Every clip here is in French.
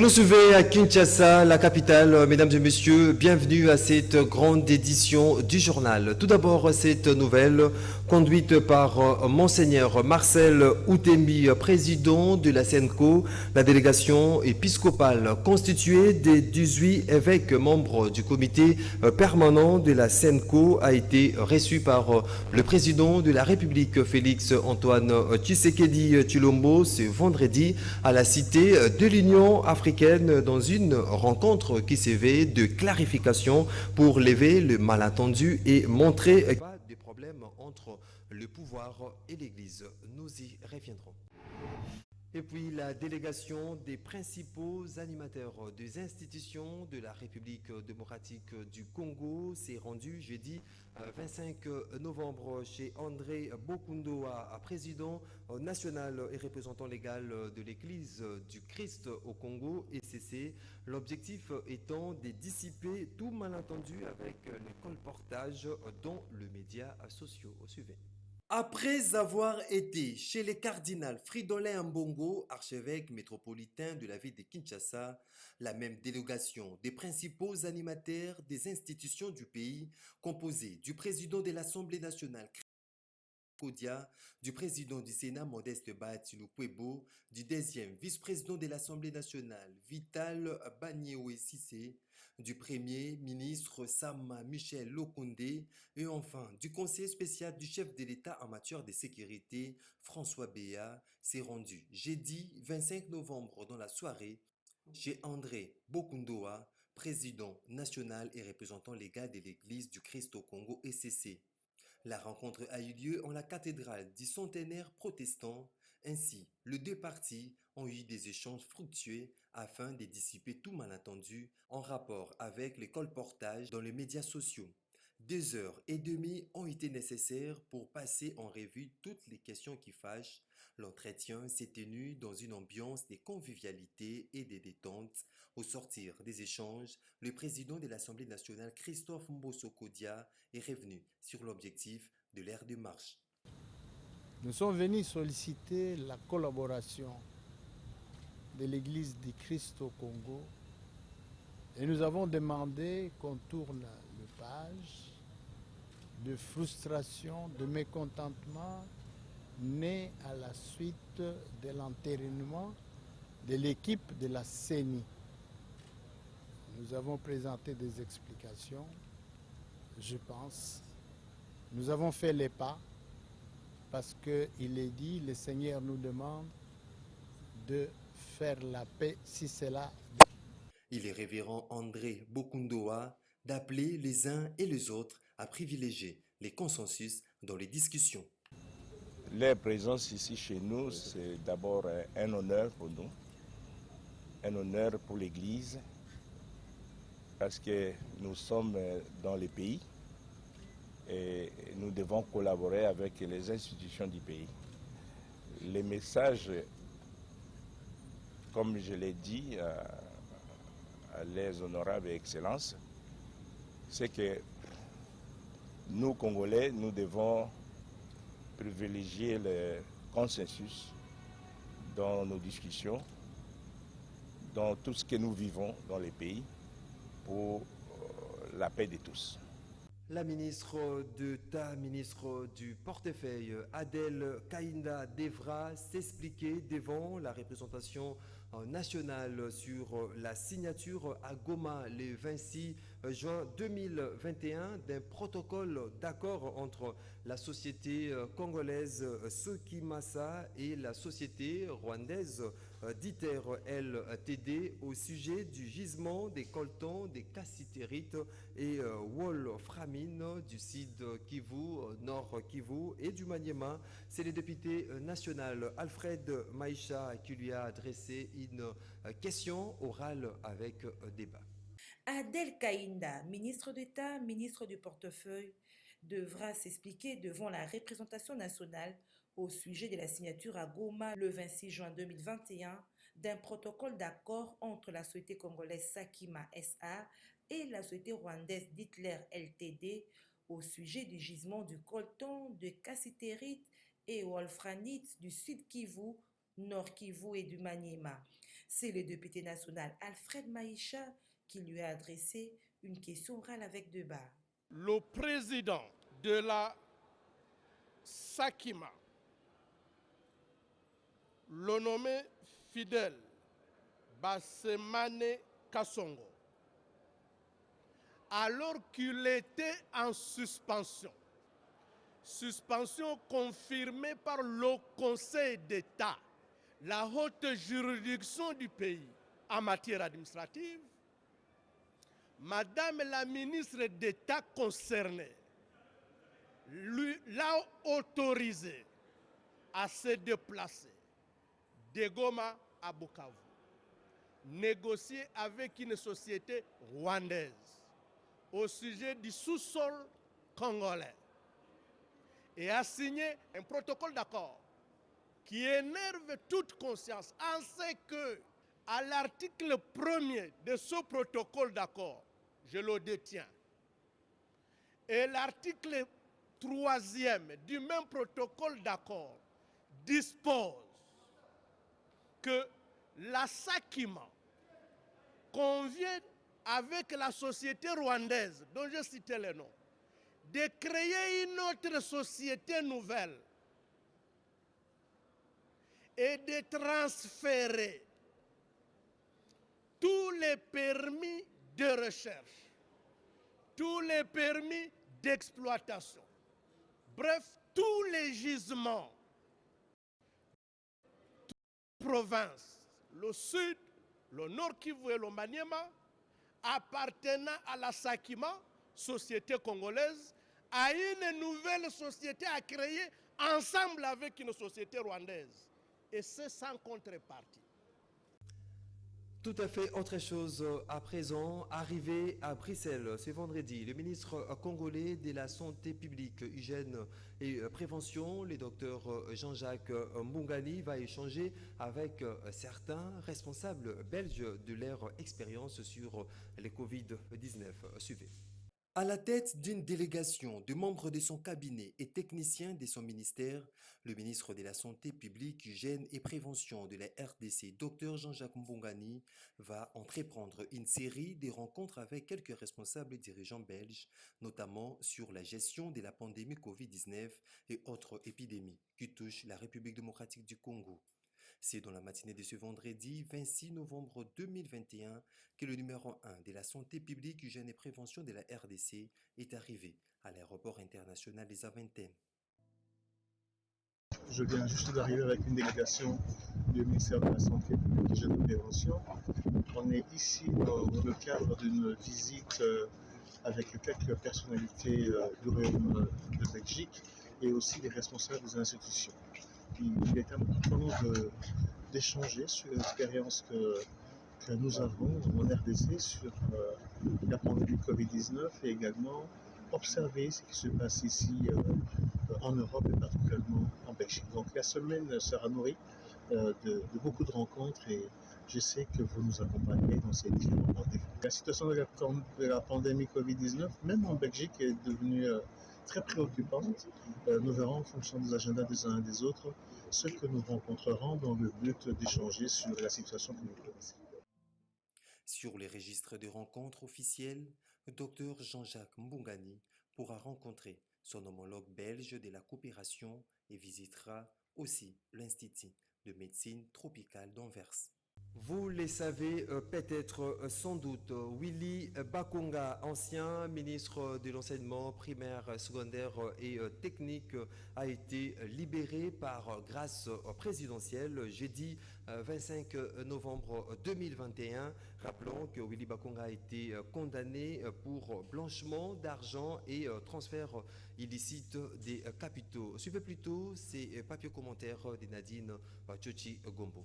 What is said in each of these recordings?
nous suivez à Kinshasa, la capitale. Mesdames et messieurs, bienvenue à cette grande édition du journal. Tout d'abord, cette nouvelle conduite par Monseigneur Marcel Outemi, président de la SENCO, la délégation épiscopale constituée des 18 évêques membres du comité permanent de la SENCO a été reçue par le président de la République, Félix Antoine Tshisekedi Tshilombo, ce vendredi à la Cité de l'Union africaine dans une rencontre qui se veut de clarification pour lever le malentendu et montrer pas de problème entre le pouvoir et l'Église. Nous y reviendrons. Et puis la délégation des principaux animateurs des institutions de la République démocratique du Congo s'est rendue jeudi 25 novembre chez André Bokundoa, président national et représentant légal de l'Église du Christ au Congo, ECC. L'objectif étant de dissiper tout malentendu avec le colportage dans le média social. Suivez. Après avoir été chez le cardinal Fridolin Mbongo, archevêque métropolitain de la ville de Kinshasa, la même délégation des principaux animateurs des institutions du pays, composée du président de l'Assemblée nationale, Kodia, du président du Sénat Modeste Bahatino-Kwebo, du deuxième vice-président de l'Assemblée nationale Vital Bagnewe Sissé, du premier ministre Sama Michel Lokonde et enfin du conseiller spécial du chef de l'État en matière de sécurité François Béat s'est rendu jeudi 25 novembre dans la soirée chez André Bokundoa, président national et représentant légal de l'Église du Christ au Congo ECC. La rencontre a eu lieu en la cathédrale du centenaire protestant. Ainsi, les deux parties ont eu des échanges fructueux afin de dissiper tout malentendu en rapport avec les colportages dans les médias sociaux. 2 heures et demie ont été nécessaires pour passer en revue toutes les questions qui fâchent. L'entretien s'est tenu dans une ambiance de convivialité et de détente. Au sortir des échanges, le président de l'Assemblée nationale, Christophe Mbosso Kodia, est revenu sur l'objectif de l'ère de marche. Nous sommes venus solliciter la collaboration de l'Église du Christ au Congo et nous avons demandé qu'on tourne le page de frustration, de mécontentement né à la suite de l'entérinement de l'équipe de la CENI. Nous avons présenté des explications, je pense. Nous avons fait les pas parce qu'il est dit, le Seigneur nous demande de faire la paix si c'est là. Il est révérend André Bokundoa d'appeler les uns et les autres à privilégier les consensus dans les discussions. Leur présence ici chez nous, c'est d'abord un honneur pour nous, un honneur pour l'Église, parce que nous sommes dans le pays et nous devons collaborer avec les institutions du pays. Les messages, comme je l'ai dit à les honorables excellences, c'est que nous, Congolais, nous devons privilégier le consensus dans nos discussions, dans tout ce que nous vivons dans les pays, pour la paix de tous. La ministre d'État, ministre du portefeuille, Adèle Kainda, devra s'expliquer devant la représentation nationale sur la signature à Goma le 26 juin 2021 d'un protocole d'accord entre la société congolaise Sokimasa et la société rwandaise Diter LTD au sujet du gisement des coltans, des cassitérites et wolframine du sud Kivu, Nord Kivu et du Maniema. C'est le député national Alfred Maïcha qui lui a adressé une question orale avec débat. Adèle Kainda, ministre d'État, ministre du portefeuille, devra s'expliquer devant la représentation nationale au sujet de la signature à Goma le 26 juin 2021 d'un protocole d'accord entre la société congolaise Sakima SA et la société rwandaise Ditler LTD au sujet du gisement du coltan, de cassitérite et wolfranite du Sud Kivu, Nord Kivu et du Maniema. C'est le député national Alfred Maïcha qui lui a adressé une question orale avec débat. Le président de la Sakima, le nommé Fidel Bassemane Kassongo, alors qu'il était en suspension confirmée par le Conseil d'État, la haute juridiction du pays en matière administrative, Madame la ministre d'État concernée l'a autorisé à se déplacer de Goma à Bukavu, négocier avec une société rwandaise au sujet du sous-sol congolais et a signé un protocole d'accord qui énerve toute conscience en ce que, à l'article 1er de ce protocole d'accord, je le détiens, et l'article 3e du même protocole d'accord dispose que la Sakima convient avec la société rwandaise, dont je citais le nom, de créer une autre société nouvelle et de transférer tous les permis de recherche, tous les permis d'exploitation, bref, tous les gisements, provinces, le sud, le nord Kivu et le Maniema, appartenant à la Sakima, société congolaise, à une nouvelle société à créer ensemble avec une société rwandaise. Et c'est sans contrepartie. Tout à fait autre chose à présent. Arrivé à Bruxelles ce vendredi, le ministre congolais de la Santé publique, Hygiène et Prévention, le docteur Jean-Jacques Mbungani, va échanger avec certains responsables belges de leur expérience sur les Covid-19. Suivez. À la tête d'une délégation de membres de son cabinet et techniciens de son ministère, le ministre de la Santé publique, Hygiène et Prévention de la RDC, Dr Jean-Jacques Mbungani, va entreprendre une série de rencontres avec quelques responsables dirigeants belges, notamment sur la gestion de la pandémie Covid-19 et autres épidémies qui touchent la République démocratique du Congo. C'est dans la matinée de ce vendredi 26 novembre 2021 que le numéro 1 de la santé publique, hygiène et prévention de la RDC est arrivé à l'aéroport international des Aventines. Je viens juste d'arriver avec une délégation du ministère de la Santé publique, hygiène et prévention. On est ici dans le cadre d'une visite avec quelques personnalités du Royaume de Belgique et aussi des responsables des institutions. Il est important d'échanger sur l'expérience que nous avons en RDC sur la pandémie Covid-19 et également observer ce qui se passe ici en Europe et particulièrement en Belgique. Donc la semaine sera nourrie de beaucoup de rencontres et je sais que vous nous accompagnez dans ces différents rendez-vous. La situation de la pandémie Covid-19, même en Belgique, est devenue très préoccupante. Nous verrons en fonction des agendas des uns et des autres ce que nous rencontrerons dans le but d'échanger sur la situation que nous connaissons. Sur les registres de rencontres officiels, le Dr Jean-Jacques Mbungani pourra rencontrer son homologue belge de la coopération et visitera aussi l'Institut de médecine tropicale d'Anvers. Vous le savez peut-être sans doute, Willy Bakonga, ancien ministre de l'enseignement primaire, secondaire et technique, a été libéré par grâce présidentielle jeudi 25 novembre 2021. Rappelons que Willy Bakonga a été condamné pour blanchiment d'argent et transfert illicite des capitaux. Suivez plutôt ces papiers commentaires de Nadine Tchochi Gombo.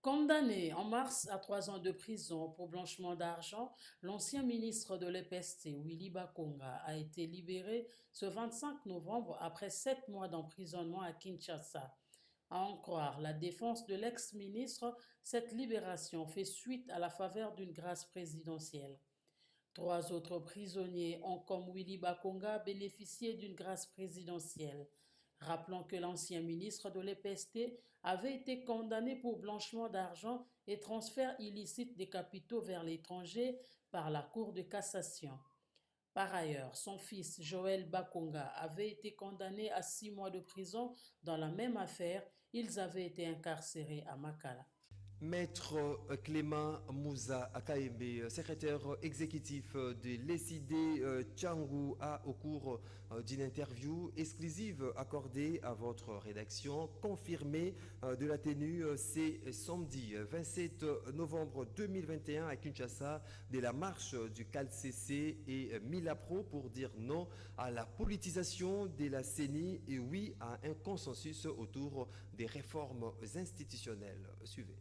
Condamné en mars à 3 ans de prison pour blanchiment d'argent, l'ancien ministre de l'EPST, Willy Bakonga, a été libéré ce 25 novembre après 7 mois d'emprisonnement à Kinshasa. À en croire la défense de l'ex-ministre, cette libération fait suite à la faveur d'une grâce présidentielle. 3 autres prisonniers ont, comme Willy Bakonga, bénéficié d'une grâce présidentielle. Rappelons que l'ancien ministre de l'EPST avait été condamné pour blanchiment d'argent et transfert illicite des capitaux vers l'étranger par la Cour de cassation. Par ailleurs, son fils Joël Bakonga avait été condamné à 6 mois de prison dans la même affaire. Ils avaient été incarcérés à Makala. Maître Clément Moussa Akaembe, secrétaire exécutif de l'ECD Tchangou, a, au cours d'une interview exclusive accordée à votre rédaction, confirmé de la tenue ce samedi 27 novembre 2021 à Kinshasa de la marche du CALCC et Milapro pour dire non à la politisation de la CENI et oui à un consensus autour des réformes institutionnelles. Suivez.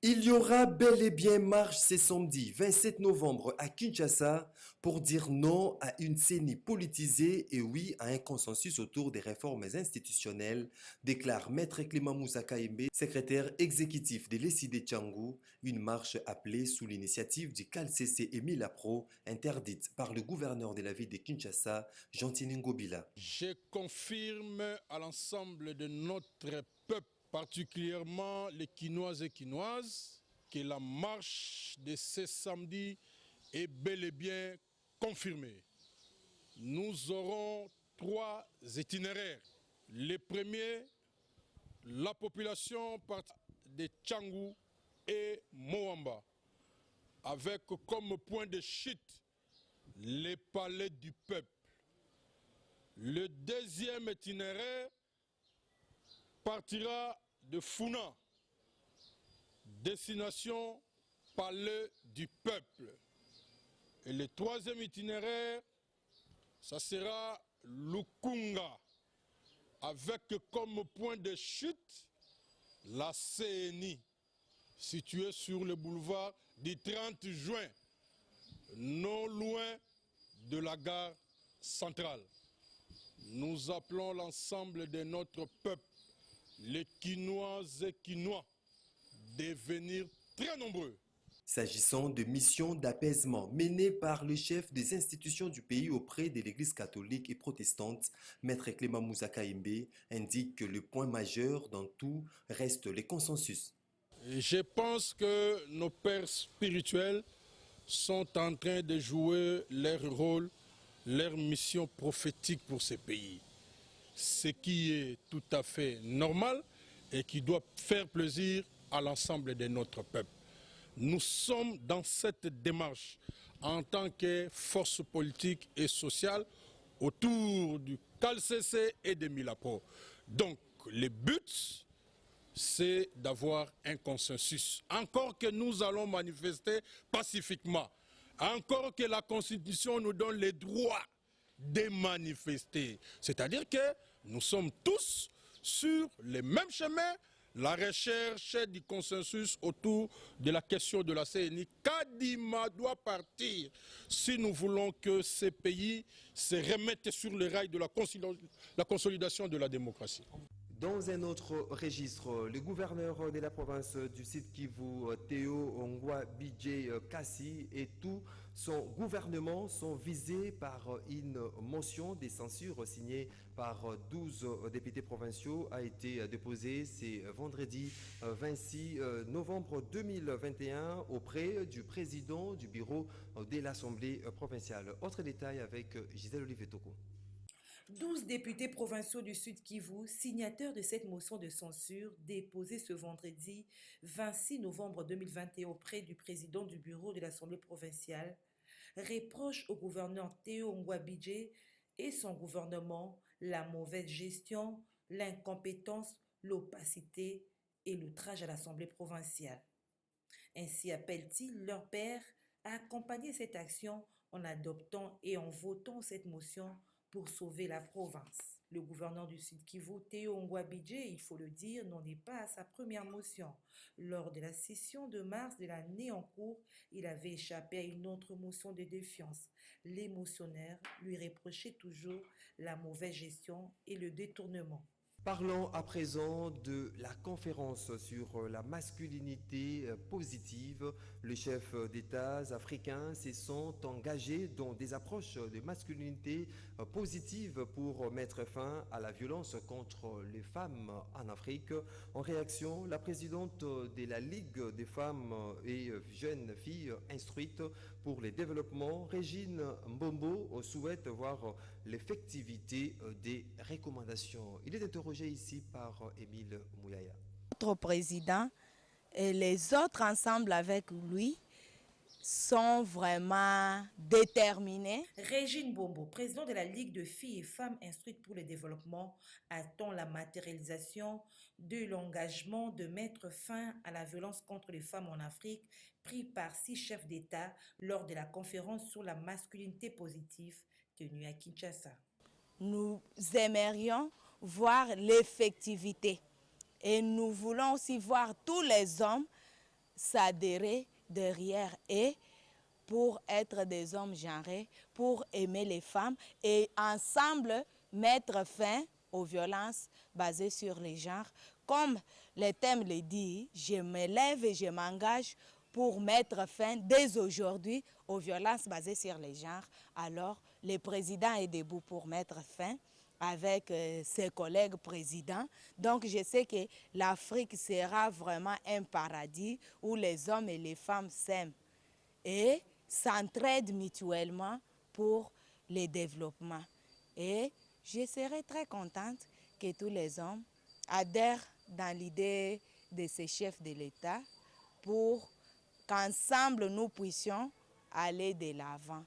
Il y aura bel et bien marche ce samedi 27 novembre à Kinshasa pour dire non à une CENI politisée et oui à un consensus autour des réformes institutionnelles, déclare Maître Clément Moussa Akaembe, secrétaire exécutif de l'ECD Tchangou, une marche appelée sous l'initiative du CALCC et Milapro, interdite par le gouverneur de la ville de Kinshasa, Jean-Tini Ngobila. Je confirme à l'ensemble de notre peuple, particulièrement les Kinoises et Kinoises, que la marche de ce samedi est bel et bien confirmée. Nous aurons 3 itinéraires. Le premier, la population de Tchangou et Moamba, avec comme point de chute les palais du peuple. Le deuxième itinéraire partira de Funa, destination palais du peuple. Et le troisième itinéraire, ça sera Lukunga, avec comme point de chute la CENI, située sur le boulevard du 30 juin, non loin de la gare centrale. Nous appelons l'ensemble de notre peuple, les Kinoises et Kinois, de venir très nombreux. S'agissant de missions d'apaisement menées par le chef des institutions du pays auprès de l'Église catholique et protestante, Maître Clément Moussa Akaembe indique que le point majeur dans tout reste le consensus. Je pense que nos pères spirituels sont en train de jouer leur rôle, leur mission prophétique pour ces pays. Ce qui est tout à fait normal et qui doit faire plaisir à l'ensemble de notre peuple. Nous sommes dans cette démarche en tant que force politique et sociale autour du CALCC et de Milapro. Donc le but, c'est d'avoir un consensus. Encore que nous allons manifester pacifiquement, encore que la Constitution nous donne les droits de manifester. C'est-à-dire que nous sommes tous sur le même chemin, la recherche du consensus autour de la question de la CENI. Kadima doit partir si nous voulons que ces pays se remettent sur le rail de la consolidation de la démocratie. Dans un autre registre, le gouverneur de la province du Sud Kivu, Théo Ongwa Bidje Kassi, et tout son gouvernement sont visés par une motion de censure signée par 12 députés provinciaux, a été déposée ce vendredi 26 novembre 2021 auprès du président du bureau de l'Assemblée provinciale. Autre détail avec Gisèle Olivier Toko. 12 députés provinciaux du Sud Kivu, signataires de cette motion de censure déposée ce vendredi 26 novembre 2021 auprès du président du bureau de l'Assemblée provinciale, reprochent au gouverneur Théo Ongwa Bidje et son gouvernement la mauvaise gestion, l'incompétence, l'opacité et l'outrage à l'Assemblée provinciale. Ainsi appellent-ils leur père à accompagner cette action en adoptant et en votant cette motion pour sauver la province. Le gouverneur du Sud Kivu, Théo Ongwa Bidje, il faut le dire, n'en est pas à sa première motion. Lors de la session de mars de l'année en cours, il avait échappé à une autre motion de défiance. Les motionnaires lui reprochaient toujours la mauvaise gestion et le détournement. Parlons à présent de la conférence sur la masculinité positive. Les chefs d'État africains se sont engagés dans des approches de masculinité positive pour mettre fin à la violence contre les femmes en Afrique. En réaction, la présidente de la Ligue des femmes et jeunes filles instruites pour le développement, Régine Mbombo, souhaite voir l'effectivité des recommandations. Il est interrogé ici par Émile Mouyaya. Notre président et les autres ensemble avec lui sont vraiment déterminés. Régine Bombo, présidente de la Ligue de filles et femmes instruites pour le développement, attend la matérialisation de l'engagement de mettre fin à la violence contre les femmes en Afrique pris par 6 chefs d'État lors de la conférence sur la masculinité positive tenue à Kinshasa. Nous aimerions voir l'effectivité et nous voulons aussi voir tous les hommes s'adhérer derrière et pour être des hommes genrés, pour aimer les femmes et ensemble mettre fin aux violences basées sur les genres. Comme le thème le dit, je me lève et je m'engage pour mettre fin dès aujourd'hui aux violences basées sur les genres. Alors, le président est debout pour mettre fin avec ses collègues présidents. Donc, je sais que l'Afrique sera vraiment un paradis où les hommes et les femmes s'aiment et s'entraident mutuellement pour le développement. Et je serai très contente que tous les hommes adhèrent dans l'idée de ces chefs de l'État pour qu'ensemble nous puissions aller de l'avant.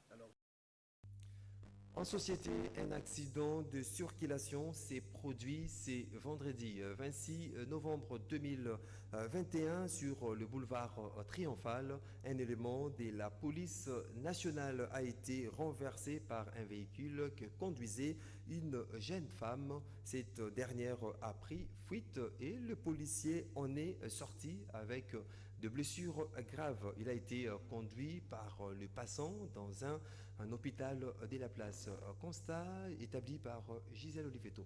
En société, un accident de circulation s'est produit ce vendredi 26 novembre 2021 sur le boulevard Triomphal. Un élément de la police nationale a été renversé par un véhicule que conduisait une jeune femme. Cette dernière a pris fuite et le policier en est sorti avec de blessures graves. Il a été conduit par le passant dans un hôpital de la place. Constat établi par Gisèle Oliveto.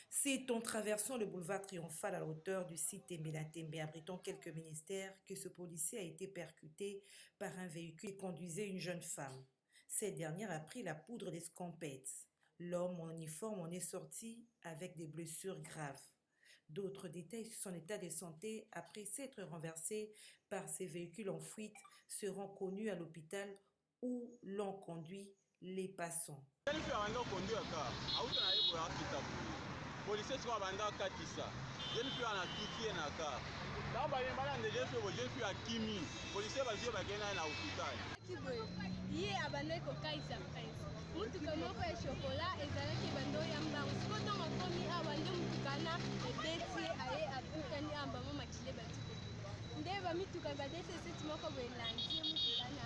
C'est en traversant le boulevard Triomphal à la hauteur du site Tembe, abritant quelques ministères, que ce policier a été percuté par un véhicule qui conduisait une jeune femme. Cette dernière a pris la poudre d'escampette. L'homme en uniforme en est sorti avec des blessures graves. D'autres détails sur son état de santé après s'être renversé par ces véhicules en fuite seront connus à l'hôpital où l'on conduit les passants. mutuka moko ya shokola ezalaki bando ya mbango siko ntango akomi awa nde mutuka wana ebeti aye abukani ambamo makile batuko nde bamituka badesi eseti moko boelandi mutuka wana.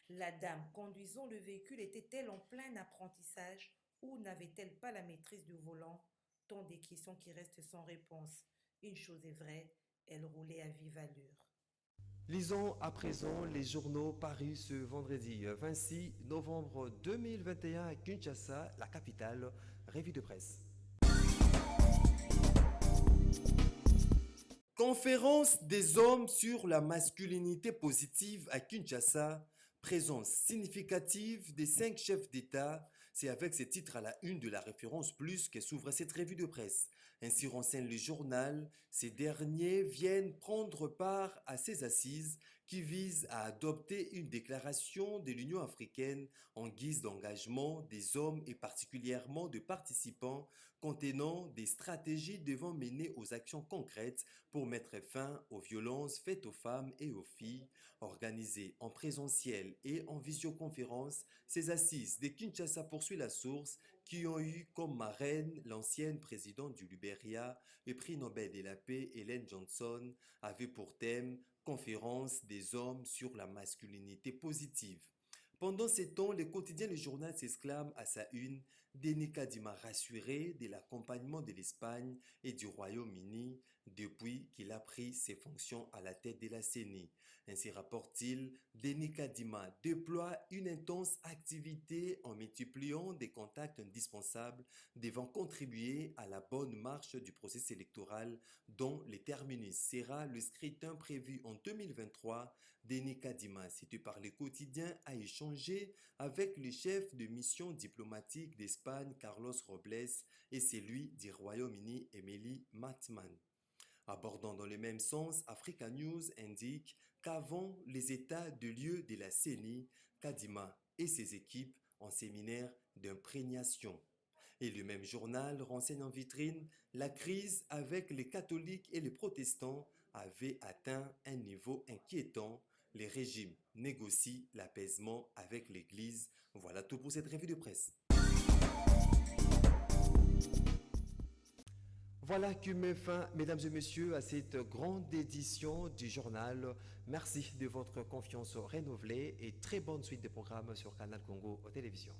La dame conduisant le véhicule était-elle en plein apprentissage ou n'avait-elle pas la maîtrise du volant? Tant des questions qui restent sans réponse. Une chose est vraie, elle roulait à vive allure. Lisons à présent les journaux parus ce vendredi 26 novembre 2021 à Kinshasa, la capitale. Revue de presse. Conférence des hommes sur la masculinité positive à Kinshasa. Présence significative des 5 chefs d'État. C'est avec ce titre à la une de la référence plus que s'ouvre cette revue de presse. Ainsi renseigne le journal, ces derniers viennent prendre part à ces assises qui visent à adopter une déclaration de l'Union africaine en guise d'engagement des hommes et particulièrement de participants contenant des stratégies devant mener aux actions concrètes pour mettre fin aux violences faites aux femmes et aux filles. Organisées en présentiel et en visioconférence, ces assises de Kinshasa poursuivent la source qui ont eu comme marraine l'ancienne présidente du Libéria, le prix Nobel de la paix Ellen Johnson, avait pour thème « Conférence des hommes sur la masculinité positive ». Pendant ces temps, le quotidien Le Journal s'exclame à sa une Denis Kadima rassuré de l'accompagnement de l'Espagne et du Royaume-Uni depuis qu'il a pris ses fonctions à la tête de la CENI. Ainsi rapporte-t-il, Denis Kadima déploie une intense activité en multipliant des contacts indispensables devant contribuer à la bonne marche du processus électoral dont le terminus sera le scrutin prévu en 2023. Denis Kadima, cité par le quotidien, a échangé avec le chef de mission diplomatique d'Espagne, Carlos Robles, et celui du Royaume-Uni, Emily Matman. Abordant dans le même sens, Africa News indique qu'avant les états de lieu de la CENI, Kadima et ses équipes en séminaire d'imprégnation. Et le même journal renseigne en vitrine, la crise avec les catholiques et les protestants avait atteint un niveau inquiétant. Les régimes négocient l'apaisement avec l'Église. Voilà tout pour cette revue de presse. Voilà qui met fin, mesdames et messieurs, à cette grande édition du journal. Merci de votre confiance renouvelée et très bonne suite de programmes sur Canal Congo Télévision.